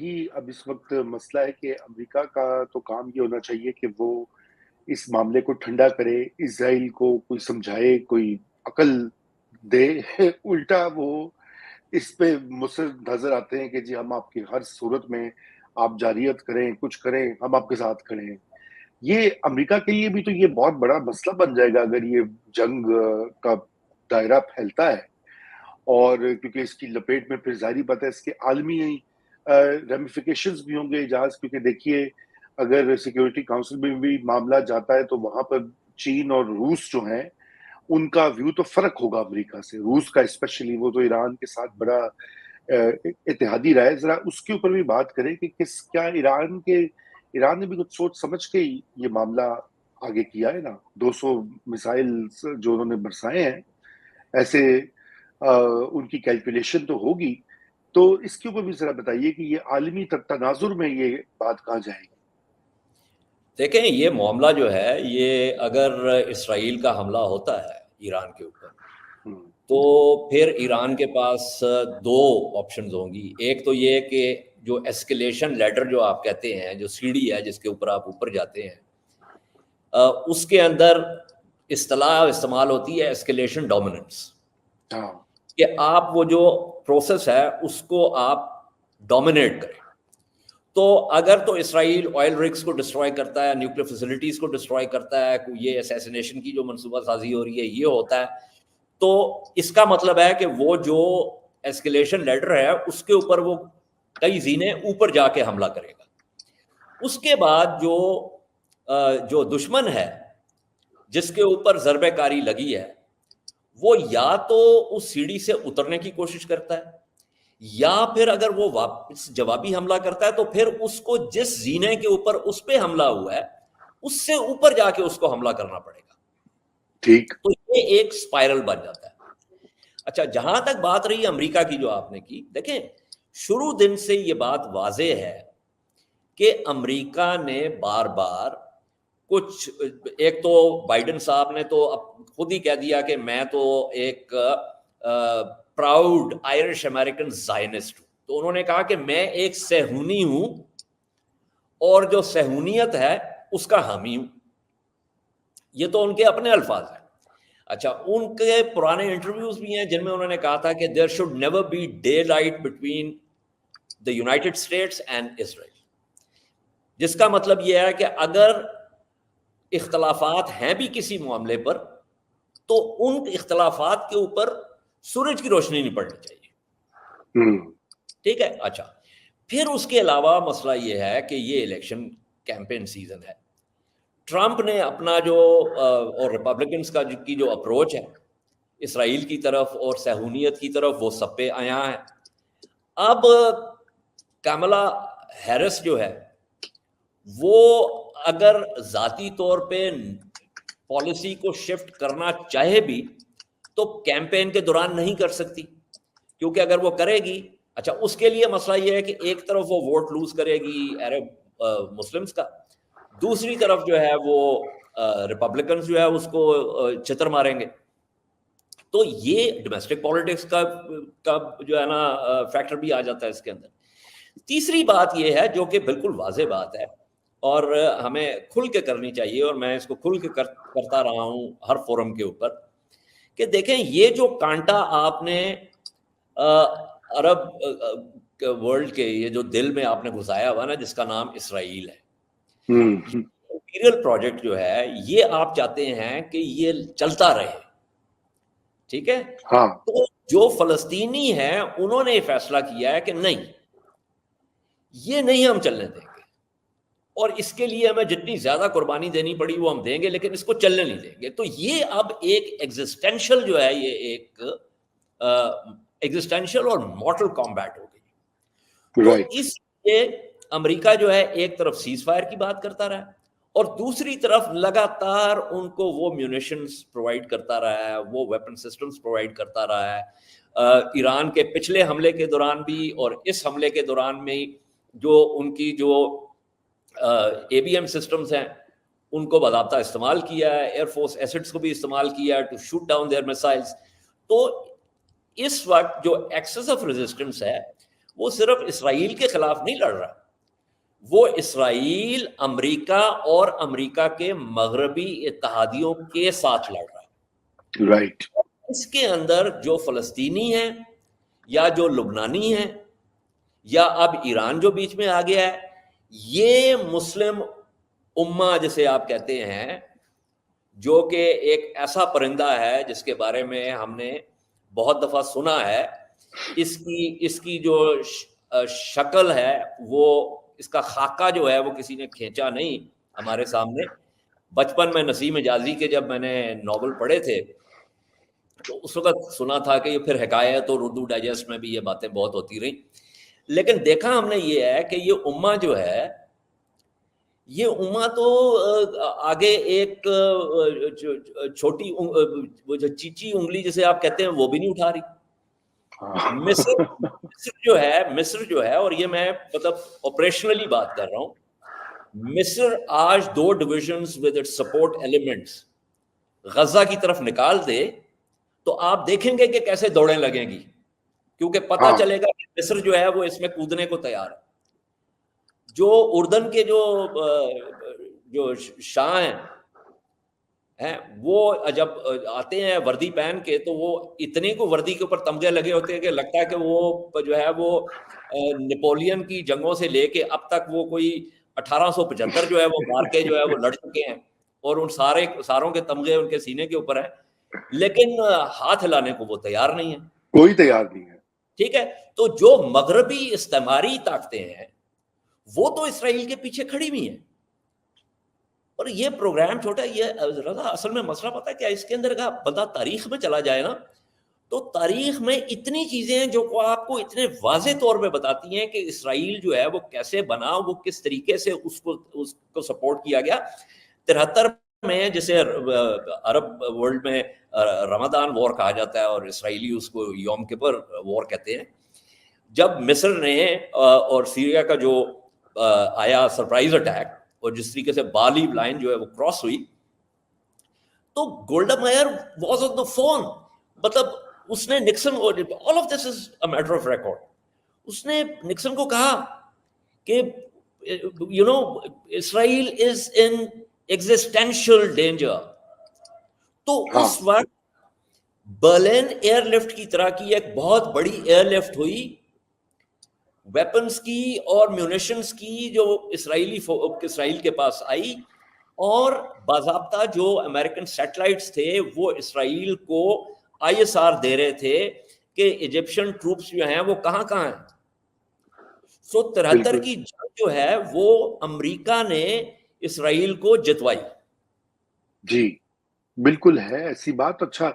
وہی اب اس وقت مسئلہ ہے کہ امریکہ کا تو کام یہ ہونا چاہیے کہ وہ اس معاملے کو ٹھنڈا کرے، اسرائیل کو کوئی سمجھائے، کوئی عقل دے الٹا وہ اس پہ مصر نظر آتے ہیں کہ جی ہم آپ کی ہر صورت میں آپ جارحیت کریں، کچھ کریں، ہم آپ کے ساتھ کھڑے ہیں. یہ امریکہ کے لیے بھی تو یہ بہت بڑا مسئلہ بن جائے گا اگر یہ جنگ کا دائرہ پھیلتا ہے، اور کیونکہ اس کی لپیٹ میں پھر ظاہری بات ہے اس کے عالمی ریمیفیکیشنز بھی ہوں گے اجاز، کیونکہ دیکھیے اگر سیکیورٹی کاؤنسل میں بھی معاملہ جاتا ہے تو وہاں پر چین اور روس جو ہیں ان کا ویو تو فرق ہوگا امریکہ سے. روس کا اسپیشلی، وہ تو ایران کے ساتھ بڑا اتحادی رہا ہے. ذرا اس کے اوپر بھی بات کریں کہ کیا ایران نے بھی کچھ سوچ سمجھ کے یہ معاملہ آگے کیا ہے نا. 200 میزائل جو انہوں نے برسائے ہیں، ایسے ان کی کیلکولیشن تو ہوگی. تو اس کے اوپر بھی ذرا بتائیے کہ یہ عالمی تناظر میں یہ بات کہاں جائے گی؟ دیکھیں، یہ معاملہ جو ہے یہ اگر اسرائیل کا حملہ ہوتا ہے ایران کے اوپر تو پھر ایران کے پاس دو آپشنز ہوں گی. ایک تو یہ کہ جو ایسکیلیشن لیڈر جو آپ کہتے ہیں، جو سیڑھی ہے جس کے اوپر آپ اوپر جاتے ہیں، اس کے اندر اصطلاح استعمال ہوتی ہے ایسکیلیشن ڈومیننس، کہ آپ وہ جو پروسیس ہے اس کو آپ ڈومینیٹ کریں. تو اگر تو اسرائیل آئل رگز کو ڈسٹروائے کرتا ہے، نیوکلیر فیسلٹیز کو ڈسٹروائے کرتا ہے، یہ اسیسینیشن کی جو منصوبہ سازی ہو رہی ہے یہ ہوتا ہے، تو اس کا مطلب ہے کہ وہ جو ایسکیلیشن لیڈر ہے اس کے اوپر وہ کئی زینے اوپر جا کے حملہ کرے گا. اس کے بعد جو دشمن ہے جس کے اوپر ضربہ کاری لگی ہے وہ یا تو اس سیڑھی سے اترنے کی کوشش کرتا ہے، یا پھر اگر وہ واپس جوابی حملہ کرتا ہے تو پھر اس کو جس زینے کے اوپر اس پہ حملہ ہوا ہے اس سے اوپر جا کے اس کو حملہ کرنا پڑے گا. ٹھیک. تو یہ ایک سپائرل بن جاتا ہے. اچھا، جہاں تک بات رہی امریکہ کی جو آپ نے کی، دیکھیں شروع دن سے یہ بات واضح ہے کہ امریکہ نے بار بار کچھ، ایک تو بائیڈن صاحب نے تو خود ہی کہہ دیا کہ میں تو ایک پراؤڈ آئرش امریکن زائنسٹ ہوں. تو انہوں نے کہا کہ میں ایک صہیونی ہوں اور جو صہیونیت ہے اس کا حامی ہوں. یہ تو ان کے اپنے الفاظ ہیں. اچھا، ان کے پرانے انٹرویوز بھی ہیں جن میں انہوں نے کہا تھا کہ there should never B day light between the United States and Israel, جس کا مطلب یہ ہے کہ اگر اختلافات ہیں بھی کسی معاملے پر تو ان اختلافات کے اوپر سورج کی روشنی نہیں پڑنی چاہیے. ٹھیک ہے. اچھا، پھر اس کے علاوہ مسئلہ یہ ہے کہ یہ الیکشن کیمپین سیزن ہے. ٹرمپ نے اپنا جو اور ریپبلکنز کی جو اپروچ ہے اسرائیل کی طرف اور صہیونیت کی طرف وہ سب پہ آیا ہے. اب کملا ہیرس جو ہے وہ اگر ذاتی طور پہ پالیسی کو شفٹ کرنا چاہے بھی تو کیمپین کے دوران نہیں کر سکتی، کیونکہ اگر وہ کرے گی، اچھا اس کے لیے مسئلہ یہ ہے کہ ایک طرف وہ ووٹ لوز کرے گی عرب مسلمز کا، دوسری طرف جو ہے وہ ریپبلکنز جو ہے اس کو چتر ماریں گے. تو یہ ڈومیسٹک پالیٹکس کا جو ہے نا فیکٹر بھی آ جاتا ہے اس کے اندر. تیسری بات یہ ہے جو کہ بالکل واضح بات ہے اور ہمیں کھل کے کرنی چاہیے، اور میں اس کو کھل کے کرتا رہا ہوں ہر فورم کے اوپر، کہ دیکھیں یہ جو کانٹا آپ نے عرب ورلڈ کے یہ جو دل میں آپ نے گھسایا ہوا نا جس کا نام اسرائیل ہے، امپیریل پروجیکٹ جو ہے یہ آپ چاہتے ہیں کہ یہ چلتا رہے. ٹھیک ہے. تو جو فلسطینی ہیں انہوں نے یہ فیصلہ کیا ہے کہ نہیں، یہ نہیں ہم چلنے دیں گے، اور اس کے لیے ہمیں جتنی زیادہ قربانی دینی پڑی وہ ہم دیں گے، لیکن اس کو چلنے نہیں دیں گے. تو یہ اب ایک ایگزسٹینشل جو ہے، یہ ایک ایگزسٹینشل اور مارٹل کامبیٹ ہو گئی. تو اس لیے امریکہ جو ہے ایک طرف سیز فائر کی بات کرتا رہا اور دوسری طرف لگاتار ان کو وہ میونیشنز پرووائڈ کرتا رہا ہے، وہ ویپن سسٹمز پرووائڈ کرتا رہا ہے. ایران کے پچھلے حملے کے دوران بھی اور اس حملے کے دوران میں جو ان کی جو اے بی ایم سسٹمز ہیں ان کو باضابطہ استعمال کیا ہے، ایئر فورس ایسڈز کو بھی استعمال کیا ہے ٹو شوٹ ڈاؤن دیئر میسائلز. تو اس وقت جو ایکسس آف ریزسٹنس ہے وہ صرف اسرائیل کے خلاف نہیں لڑ رہا، وہ اسرائیل، امریکہ اور امریکہ کے مغربی اتحادیوں کے ساتھ لڑ رہا ہے۔ رائٹ۔ اس کے اندر جو فلسطینی ہیں یا جو لبنانی ہیں یا اب ایران جو بیچ میں آ گیا ہے، یہ مسلم امہ جسے آپ کہتے ہیں، جو کہ ایک ایسا پرندہ ہے جس کے بارے میں ہم نے بہت دفعہ سنا ہے، اس کی جو شکل ہے، وہ اس کا خاکہ جو ہے وہ کسی نے کھینچا نہیں ہمارے سامنے۔ بچپن میں نسیم حجازی کے جب میں نے ناول پڑھے تھے تو اس وقت سنا تھا کہ یہ پھر حکایت اور اردو ڈائجسٹ میں بھی یہ باتیں بہت ہوتی رہیں، لیکن دیکھا ہم نے یہ ہے کہ یہ امہ جو ہے، یہ امہ تو آگے ایک چھوٹی وہ جو چیچی انگلی جسے آپ کہتے ہیں وہ بھی نہیں اٹھا رہی۔ مصر جو ہے، اور یہ میں مطلب آپریشنلی بات کر رہا ہوں، مصر آج 2 divisions with its support elements Gaza کی طرف نکال دے تو آپ دیکھیں گے کہ کیسے دوڑیں لگیں گی، کیونکہ پتہ چلے گا کہ مصر جو ہے وہ اس میں کودنے کو تیار ہے۔ جو اردن کے جو شاہ ہیں وہ جب آتے ہیں وردی پہن کے تو وہ اتنے کو وردی کے اوپر تمغے لگے ہوتے ہیں کہ لگتا ہے کہ وہ جو ہے وہ نپولین کی جنگوں سے لے کے اب تک وہ کوئی 1875 جو ہے وہ مار کے جو ہے وہ لڑ چکے ہیں، اور ان ساروں کے تمغے ان کے سینے کے اوپر ہیں، لیکن ہاتھ ہلانے کو وہ تیار نہیں ہے، کوئی تیار نہیں ہے۔ ٹھیک ہے، تو جو مغربی استعماری طاقتیں ہیں وہ تو اسرائیل کے پیچھے کھڑی ہوئی ہیں، اور یہ پروگرام چھوٹا، یہ رضا اصل میں مسئلہ پتہ ہے کیا، اس کے اندر کا بندہ تاریخ میں چلا جائے نا تو تاریخ میں اتنی چیزیں ہیں جو آپ کو اتنے واضح طور پہ بتاتی ہیں کہ اسرائیل جو ہے وہ کیسے بنا، وہ کس طریقے سے اس کو سپورٹ کیا گیا۔ 73 میں جسے عرب ورلڈ میں رمضان وار کہا جاتا ہے اور اسرائیلی اس کو یوم کپر وار کہتے ہیں، جب مصر نے اور سیریا کا جو آیا سرپرائز اٹیک اور جس طریقے سے بالی لائن جو ہے وہ کراس ہوئی، تو گولڈا مائر واز آن دا فون، مطلب اس نے Nixon, all of this is a matter of record, اس نے نکسن کو کہا کہ you know Israel is an existential danger. تو اس وقت برلن ایئر لفٹ کی طرح کی ایک بہت بڑی ایئر لفٹ ہوئی، ویپنز کی اور میونیشنز کی، جو اسرائیل کے پاس آئی، اور باضابطہ جو امریکن سیٹلائٹس تھے وہ اسرائیل کو ISR دے رہے تھے کہ ایجپشن ٹروپس جو ہیں وہ کہاں کہاں ہیں۔ 73 کی جنگ جو ہے وہ امریکہ نے اسرائیل کو جتوائی۔ جی بالکل ہے ایسی بات۔ اچھا